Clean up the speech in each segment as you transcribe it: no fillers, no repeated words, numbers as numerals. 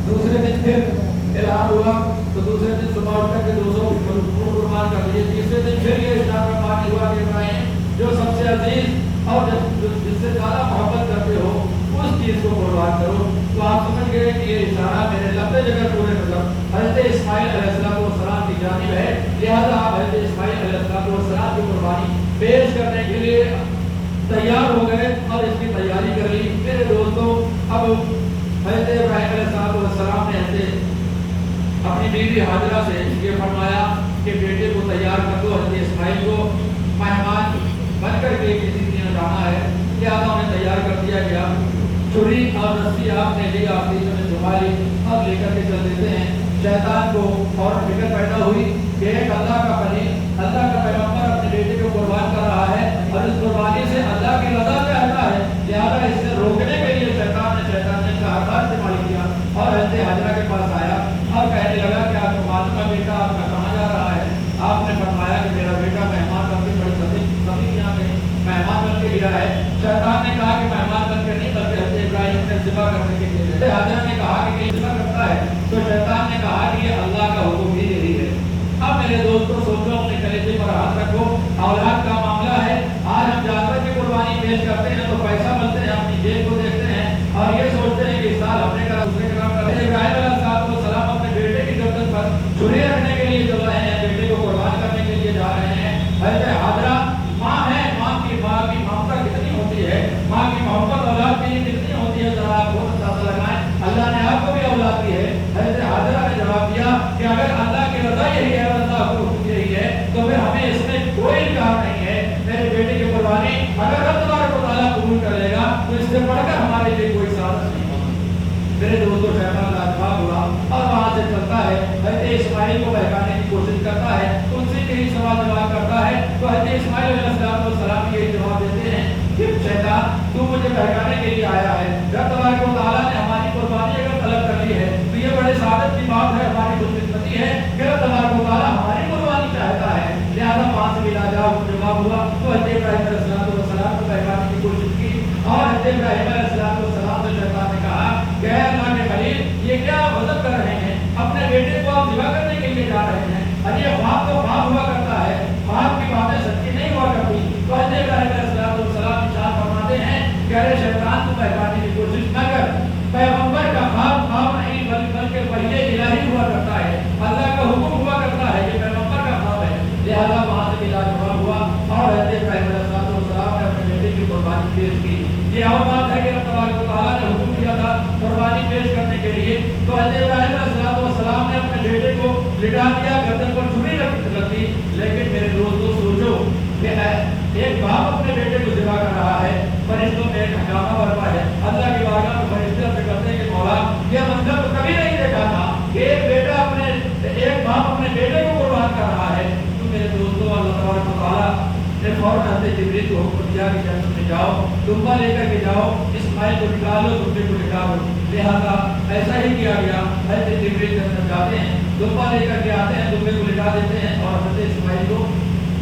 दूसरे दिन फिर ऐलान हुआ तो दूसरे दिन सुबह उठ करके 200 कुर्बान कर दिए। तीसरे दिन फिर ये इस्लाम का पानी हुआ कि इब्राहिम जो सबसे अजीज और जिससे ज़्यादा मोहब्बत करते हो उस चीज़ को कुर्बान करो। तो आप समझ गए कि ये इशारा मेरे लंबे जगह पूरे मतलब हज़रत इस्माइल अलैहिस्सलाम की जानिब है, लिहाजा आप हज़रत इस्माइल अलैहिस्सलाम की कुर्बानी पेश करने के लिए तैयार हो गए और इसकी तैयारी कर ली। मेरे दोस्तों, अब हज़रत इब्राहिम अलैहिस्सलाम ने ऐसे अपनी बीवी हाजरा से ये फरमाया कि बेटे को तैयार कर दो, हज़रत इस्माइल को मेहमान बन करके किसी के यहाँ जाना है। लिहाजा उन्हें तैयार कर दिया गया। छुरी और रस्सी आपने ली, आपने में छुपा ली, अब लेकर के चल देते हैं। शैतान को और फिक्र पैदा हुई कि एक अल्लाह का वली, अल्लाह का पैगंबर अपने बेटे को कुर्बान कर रहा है और इस कुर्बानी से अल्लाह की रज़ा चाहता है। लिहाजा इससे रोकने के लिए शैतान ने का हथियार इस्तेमाल किया और हज़रत हाजरा के पास आया और कहने लगा कि आपको मालूम है बेटा आपका कहाँ जा रहा है? आपने फरमाया कि मेरा बेटा मेहमान बन के बड़ी सभी यहाँ पे मेहमान बन के गिरा है। शैतान ने कहा कि मेहमान बन के नहीं बल्कि हज़रत इब्राहिम ने ज़िबा करने के लिए। हाजरा ने कहा कि ये ज़िबा करता है, तो शैतान ने कहा कि ये अल्लाह का हुक्म ही यही है। अब मेरे दोस्तों सोचो, अपने कलेजे पर हाथ रखो, औलाद का मामला है। आज हम जानवर की कुर्बानी पेश करते हैं तो पैसा मिलते हैं, अपनी जेब को देखते हैं और ये सोचते हैं कि इस साल हमने करा दूसरे का काम कर। इब्राहिम अलैहिस्सलाम अपने बेटे की गर्दन पर छुरी रखने के लिए चल रहे हैं, बेटे को कुर्बान करने के लिए जा रहे हैं। हज़रत हाजरा माँ है, माँ की ममता कितनी होती है, माँ की मोहब्बत औलाद के लिए कितनी होती है, जरा आप बहुत अंदाजा लगाएं। अल्लाह ने आपको भी औलाद दी है। हज़रत हाजरा ने जवाब दिया कि अगर अल्लाह की रज़ा यही है, अल्लाह को हुक्म यही है, तो फिर हमें इसमें कोई इनकार नहीं है। मेरे बेटे की कुर्बानी अगर रब तबारक व तआला कबूल कर लेगा तो इससे बढ़कर हमारे लिए कोई साधन नहीं होगा। मेरे दोस्तों, शैतान लाजवाब हुआ और वहाँ से चलता है, हज़रत इस्माइल को बहकाने की कोशिश करता है, उनसे यही सवाल जवाब करता है। तो हज़रत इस्माइल अलैहिस्सलाम यही जवाब देते हैं कि शैतान तू मुझे बहकाने के लिए आया है। रब तबारक व तआला ने हमारी कुर्बानी अगर तलब कर ली है तो ये बड़े सादत की बात है, हमारी खुशकिस्मती है कि रब तबारक व तआला हमारी कुर्बानी चाहता है। लिहाजा वहाँ से मिला जाओ जवाब हुआ। तो हज़रत इब्राहिम अलैहिस्सलाम को बहकाने की कोशिश की और हज़रत इब्राहिम अलैहिस्सलाम से शैतान ने कहा कि अल्लाह के खलील, ये क्या गज़ब कर रहे हैं? अपने बेटे को आप ज़िबा करने के लिए जा रहे हैं। अरे ये ख्वाब तो ख्वाब हुआ करता है, ख्वाब की बातें सच्ची नहीं हुआ करती। तो हज़रत इब्राहिम अलैहिस्सलाम इरशाद फरमाते हैं कि अरे शैतान को बहकाने की कोशिश न कर, पैगंबर का ख्वाब ख्वाब नहीं बल्कि वही इलाही हुआ करता है, अल्लाह का हुक्म हुआ करता है, ये पैगंबर का ख्वाब है। लिहाजा वहाँ से मिला जवाब हुआ और हज़रत इब्राहिम अलैहिस्सलाम ने अपने बेटे की कुर्बानी पेश की। ये और बात है कि अल्लाह तबारक व तआला ने हुक्म दिया था कुर्बानी पेश करने के लिए। तो हज़रत इब्राहिम अलैहिस्सलाम ने अपने बेटे को लिटा दिया, गर्दन पर छुरी रख दी। लेकिन मेरे दोस्तों सोचो कि एक बाप अपने बेटे को ज़िबा कर रहा है, फरिश्तों में एक हंगामा बरपा है। अल्लाह की बारगाह में फरिश्ते अपने कहते हैं कि मौला ये मंजर तो कभी नहीं देखा था कि एक बाप अपने बेटे को कुर्बान कर रहा है। तो मेरे दोस्तों, अल्लाह तबारक व तआला ने फौरन हज़रत जिब्रील को हुक्म दिया कि जन्नत में जाओ, दुम्बा लेकर के जाओ, इस्माइल को निकालो, दुम्बे को निकालो। लिहाजा ऐसा ही किया गया। हज़रत जिब्रील जन्नत जाते हैं, दुम्बा लेकर के आते हैं, दुम्बे को लिटा देते हैं और हज़रत इस्माइल को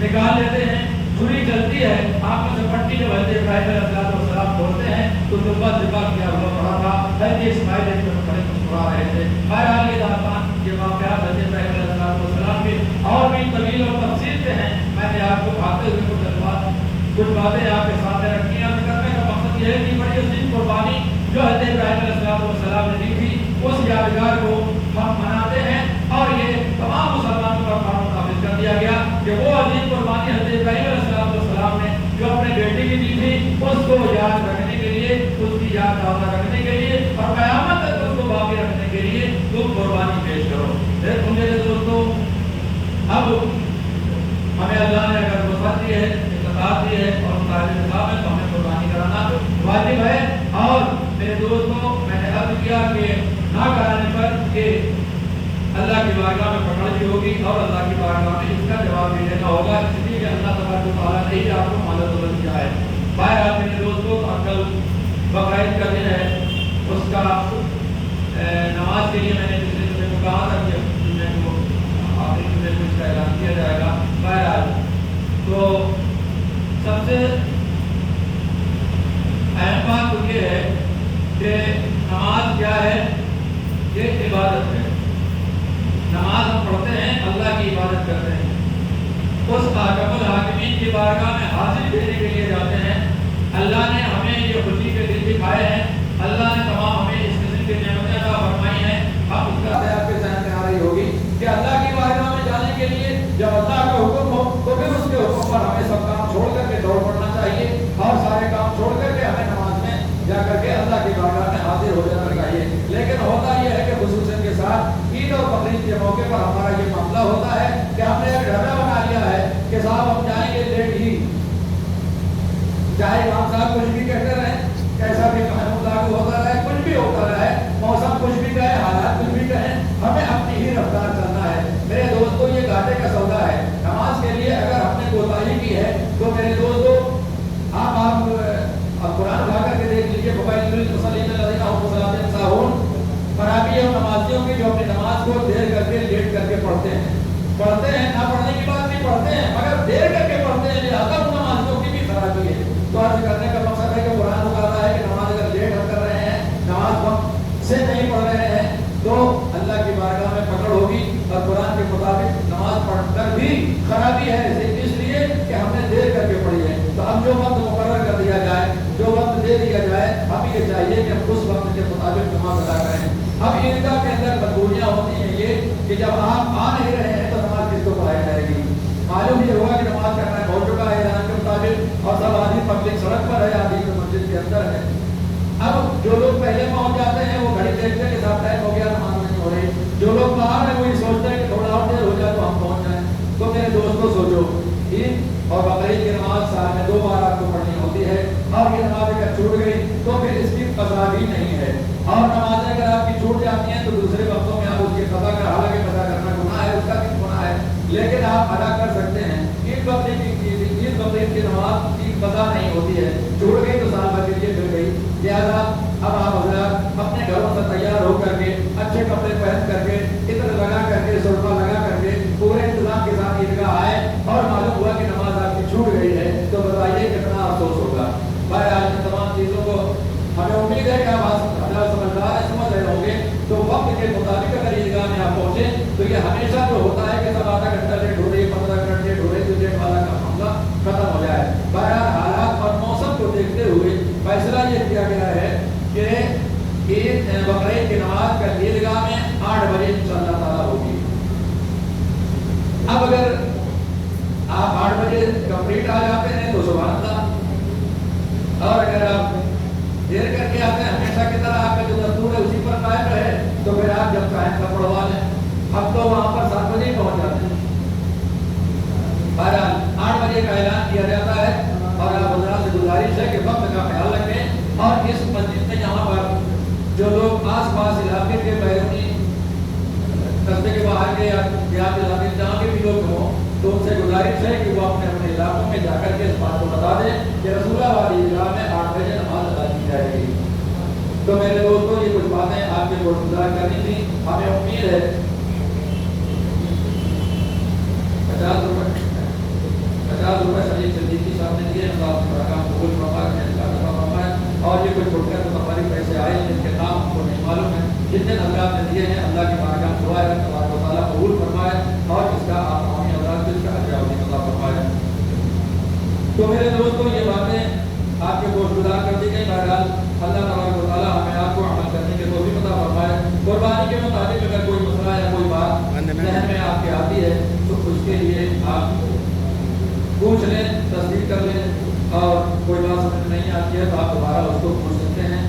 निकाल लेते हैं। छुरी चलती है, आप में से पट्टी जब हज़रत इब्राहिम अलैहिस्सलाम खोलते हैं तो दुम्बा ज़िबा किया हुआ पड़ा था। हज़रत इस्माइल एक तरफ खड़े मुस्कुरा रहे थे। बहरहाल ये दास्तान ये वाक़यात हज़रत इब्राहिम अलैहिस्सलाम के और भी तवील और तफसील से हैं। मैंने आपको आते हुए कुछ बातें आपके सामने रखी हैं। करने का मकसद ये है कि बड़ी अजीम कुर्बानी जो हज़रत इब्राहिम अलैहिस्सलाम ने दी थी उस यादगार को हम मनाते हैं और ये तमाम मुसलमानों का कानून नाफिज कर दिया गया कि वो अजीम कुर्बानी हज़रत इब्राहिम अलैहिस्सलाम ने जो अपने बेटे की दी थी उसको याद रखने के लिए, उसकी याद ताज़ा रखने के लिए और क़यामत तक उसको बाकी रखने के लिए तुम कुर्बानी पेश करो। देखो मेरे दोस्तों, अब हमें अल्लाह ने अगर वफ़ा दी है, इत्ताअत दी है और मुताबिक हिसाब है तो हमें कुर्बानी कराना वाजिब है। और मेरे दोस्तों, मैंने अर्ज़ किया कि ना कराने पर कि अल्लाह की बारगाह में पकड़ भी होगी और अल्लाह की बारगाह में इसका जवाब भी देना होगा, इसलिए कि अल्लाह तबारक व तआला ने ही आपको मदद किया है। बहरहाल मेरे दोस्तों, कल बकरीद का दिन है, उसका नमाज के लिए मैंने पिछले जुमे को कहा था कि जुमे को आखिरी जुमे को इसका ऐलान किया जाएगा। बहरहाल तो सबसे अहम बात तो ये है कि नमाज क्या है? ये इबादत है। नमाज हम पढ़ते हैं, अल्लाह की इबादत करते हैं। उस हाकिमुल हाकिमीन की बारगाह में हाजिर देने के लिए जाते हैं। अल्लाह ने हमें ये खुशी के दिन दिखाए हैं, अल्लाह ने तमाम हमें इस किस्म की नेमतें अता फरमाई हैं। अब उसका आपके ज़हन में आ रही होगी कि अल्लाह की बारगाह में जाने के लिए जब अल्लाह का हुक्म हो तो फिर उसके हुक्म पर हमें सब काम छोड़ करके दौड़ पड़ना चाहिए और सारे काम छोड़ करके हमें नमाज में जा करके अल्लाह की बारगाह में हाजिर हो जाना चाहिए। लेकिन होता यह है कि खुसूसन के साथ ईद और बकरीद के मौके पर हमारा ये मामला होता है कि हमने एक ढाबा बना लिया है कि साहब हम जाएंगे लेट ही, चाहे इमाम साहब कुछ भी कहते रहे, कैसा भी कानून लागू होता रहे, कुछ भी होता रहे, मौसम कुछ भी कहे, हालात कुछ भी कहे, हमें अपनी ही रफ्तार चलना है। मेरे दोस्तों ये घाटे का सौदा है। नमाज के लिए अगर हमने कोताही की है तो मेरे दोस्तों आप कुरान उठा करके देख लीजिए, खराबी और नमाजियों की जो अपनी नमाज को देर करके लेट करके पढ़ते हैं, ना पढ़ने की बात नहीं, पढ़ते हैं मगर देर करके पढ़ते हैं, लिहाजा उन नमाजियों की भी खराबी है। तो अर्ज करने का मकसद है कि कुरान बताता है कि नमाज अगर लेट हम कर रहे हैं, नमाज वक्त से नहीं पढ़ रहे हैं तो अल्लाह की बारगाह में पकड़ होगी और कुरान के मुताबिक नमाज पढ़कर भी खराबी है, इसलिए कि हमने देर करके पढ़ी है। तो अब जो वक्त मुकर्रर कर दिया जाए, जो वक्त दे दिया जाए, हमें ये चाहिए कि हम उस वक्त के मुताबिक नमाज अदा करें। अब ईदगाह के अंदर मजबूरियाँ होती हैं ये कि जब आप आ नहीं रहे हैं तो नमाज किसको पढ़ाई जाएगी? मालूम ये होगा कि नमाज का टाइम हो चुका है ऐलान के मुताबिक और सब आदमी पब्लिक सड़क पर है, आदमी तो मस्जिद के अंदर है। अब जो लोग पहले पहुंच जाते हैं वो घड़ी देखते के साथ टाइम हो गया, नमाज नहीं हो रही। जो लोग बाहर है वो ये सोचते हैं कि थोड़ा और देर हो जाए तो हम पहुंच जाए। तो मेरे दोस्तों सोचो, ईद और बकरीद की नमाज साल में 2 बार आपको पढ़नी होती है और ये नमाज अगर छूट गई तो फिर इसकी कज़ा भी नहीं है। और नमाजें अगर आपकी छूट जाती हैं तो दूसरे वक्तों में आप उसकी कज़ा कर, हालांकि कज़ा करना गुनाह है, उसका भी गुनाह है, लेकिन आप अदा कर सकते हैं। ईद बकरीद की नमाज की कज़ा नहीं होती है, छूट गई तो साल भर के लिए मिल गई। लिहाजा अब आप हज़रात अपने घरों से तैयार होकर के, अच्छे कपड़े पहन करके, इत्र लगा करके, सुरमा लगा करके पूरे इंतजाम के साथ ईदगाह आए और मालूम हुआ कि नमाज आपकी छूट गई है, तो बताइए कितना अफसोस होगा। भाई आज इन तमाम चीज़ों को हमें उम्मीद है कि आप समझदार है, समझ रहे होंगे। तो वक्त के मुताबिक अगर ईदगाह में आप पहुँचे तो ये हमेशा जो होता है कि सब आधा घंटा लेट हो रही है, 15 मिनट लेट हो रही है, तो लेट वाला का मामला खत्म हो जाए। बहरहाल हालात और मौसम को देखते हुए फैसला ये किया गया है कि ईद बकरीद की नमाज का ईदगाह में 8 बजे इंशाअल्लाह ताला होगी। अब अगर आप 8 बजे कंप्लीट आ जाते हैं तो सुभान अल्लाह, और अगर आप देर करके आते हैं हमेशा की तरह आपका जो दस्तूर है उसी पर कायम रहे तो फिर आप जब चाहें तब पढ़वा लें। अब तो वहाँ पर 7 बजे ही पहुँच जाते हैं। बहरहाल 8 बजे का ऐलान किया जाता है और आप हज़रात से गुजारिश है कि वक्त का ख्याल रखें और इस मस्जिद में यहाँ पर जो लोग आस पास इलाके के बैरूनी कस्बे के बाहर के या देहात इलाके जहाँ के भी लोग हों तो उनसे गुजारिश है कि वो अपने अपने इलाकों में जाकर के इस बात को बता दें कि रसूलाबाद ईदगाह में 8 बजे नमाज अदा की जाएगी। तो मेरे दोस्तों ये कुछ बातें आपके गुज़ार करनी थी। हमें उम्मीद है 50 रुपये शरीफ सिद्दीकी साहब ने दिए, कबूल फरमाए। और ये कुछ छोटे तो हमारे पैसे आए जिनके नाम हमको नहीं मालूम है, जितने हज़रात ने दिए हैं अल्लाह की बारगाह में दुआ है तबारक व तआला कबूल फरमाए और इसका आप हमें औलाद इसका अजर अता फरमाए। तो मेरे दोस्तों ये बातें आपके गोशगुजार कर दी गई। बहरहाल अल्लाह तबारक व तआला हमें आपको अमल करने के तौफीक अता फरमाए। कुर्बानी के मुताबिक अगर कोई मसला या कोई बात ज़हन में आपके आती है तो उसके लिए आप पूछ लें, तस्दीक कर लें, और कोई बात समझ नहीं आती है तो आप दोबारा उसको पूछ सकते हैं।